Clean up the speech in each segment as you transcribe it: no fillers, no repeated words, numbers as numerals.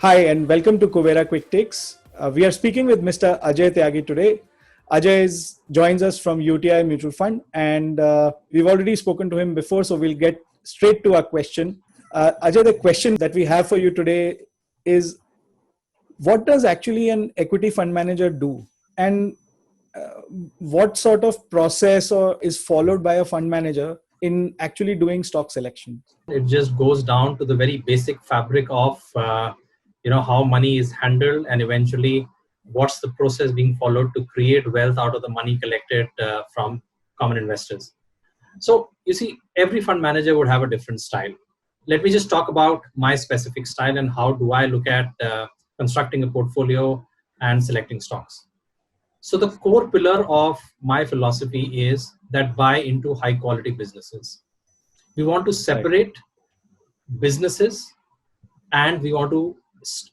Hi, and welcome to Kuvera Quick Takes. We are speaking with Mr. Ajay Tyagi today. Ajay joins us from UTI Mutual Fund, and we've already spoken to him before, so we'll get straight to our question. Ajay, the question that we have for you today is, what does actually an equity fund manager do? And what sort of process or is followed by a fund manager in actually doing stock selection? It just goes down to the very basic fabric of how money is handled, and eventually what's the process being followed to create wealth out of the money collected from common investors. So you see, every fund manager would have a different style. Let me just talk about my specific style and how do I look at constructing a portfolio and selecting stocks. So the core pillar of my philosophy is that buy into high quality businesses. We want to separate businesses and we want to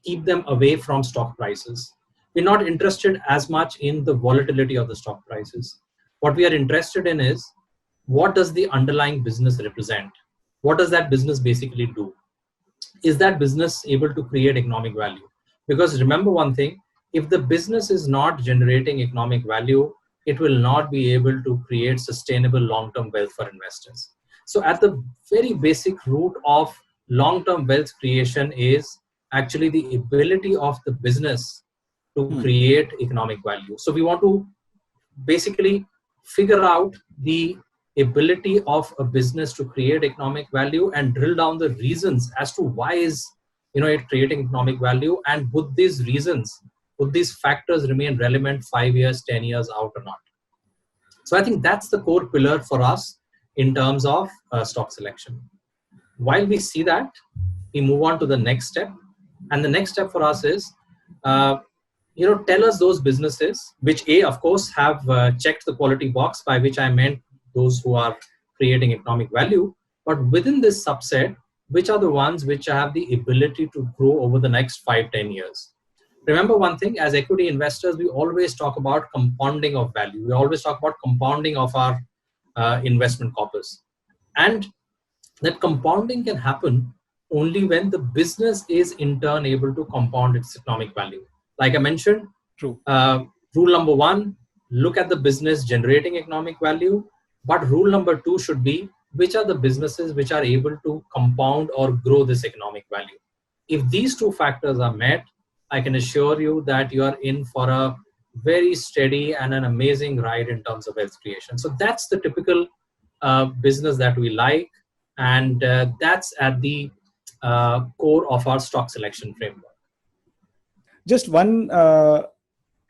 keep them away from stock prices. We're not interested as much in the volatility of the stock prices. What we are interested in is, what does the underlying business represent? What does that business basically do? Is that business able to create economic value? Because remember one thing, if the business is not generating economic value, it will not be able to create sustainable long-term wealth for investors. So at the very basic root of long-term wealth creation is actually the ability of the business to create economic value. So we want to basically figure out the ability of a business to create economic value and drill down the reasons as to why is it creating economic value, and would these reasons, would these factors remain relevant 5 years, 10 years out or not. So I think that's the core pillar for us in terms of stock selection. While we see that, we move on to the next step. And the next step for us is, tell us those businesses which of course have checked the quality box, by which I meant those who are creating economic value. But within this subset, which are the ones which have the ability to grow over the next 5-10 years? Remember one thing, as equity investors, we always talk about compounding of value. We always talk about compounding of our investment corpus. And that compounding can happen only when the business is in turn able to compound its economic value. Like I mentioned, True. Rule number 1, look at the business generating economic value. But rule number 2 should be, which are the businesses which are able to compound or grow this economic value? If these two factors are met, I can assure you that you are in for a very steady and an amazing ride in terms of wealth creation. So that's the typical business that we like, and that's at the core of our stock selection framework. Just one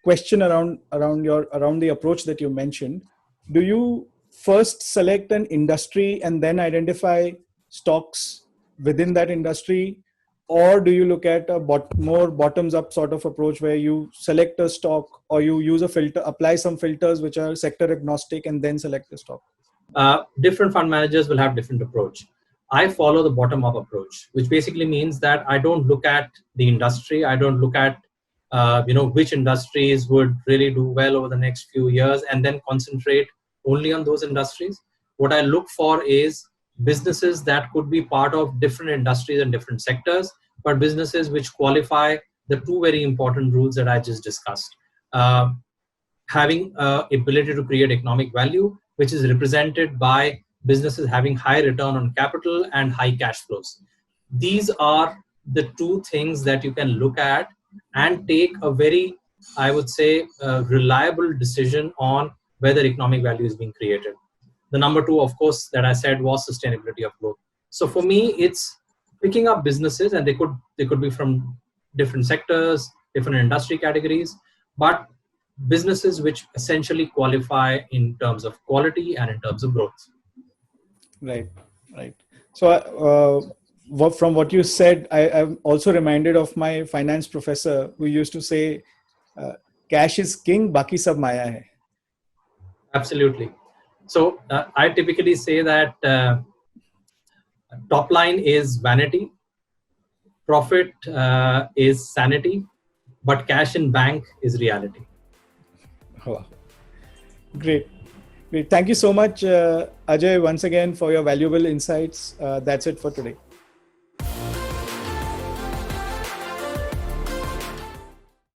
question around the approach that you mentioned. Do you first select an industry and then identify stocks within that industry, or do you look at a more bottoms up sort of approach where you select a stock, or you use a filter, apply some filters which are sector agnostic, and then select the stock? Different fund managers will have different approach. I follow the bottom up approach, which basically means that I don't look at the industry. I don't look at which industries would really do well over the next few years and then concentrate only on those industries. What I look for is businesses that could be part of different industries and different sectors, but businesses which qualify the two very important rules that I just discussed. Having ability to create economic value, which is represented by businesses having high return on capital and high cash flows. These are the two things that you can look at and take a very, I would say, reliable decision on whether economic value is being created. The number 2, of course, that I said was sustainability of growth. So for me, it's picking up businesses, and they could be from different sectors, different industry categories, but businesses which essentially qualify in terms of quality and in terms of growth. Right. So from what you said, I'm also reminded of my finance professor who used to say, cash is king, baki sab maya hai. Absolutely. So I typically say that top line is vanity, profit is sanity, but cash in bank is reality. Oh, great. Thank you so much, Ajay, once again for your valuable insights. That's it for today.